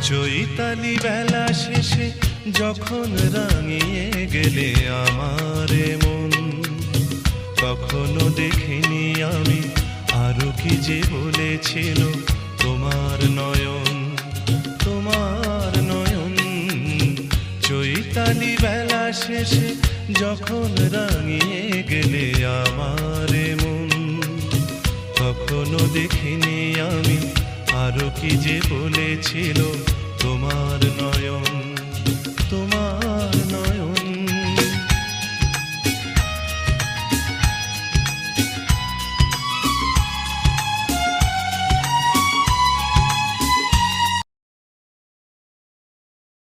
চৈতালি বেলা শেষে যখন রাঙিয়ে গেলে আমার মন, কখনো দেখিনি আমি আরো কি যে বলেছিল তোমার নয়ন, তোমার নয়ন। চৈতালি বেলা শেষে যখন রাঙিয়ে গেলে আমার মন, কখনো দেখিনি আমি আরো কি যে বলেছিল তোমার নয়ন, তোমার নয়ন।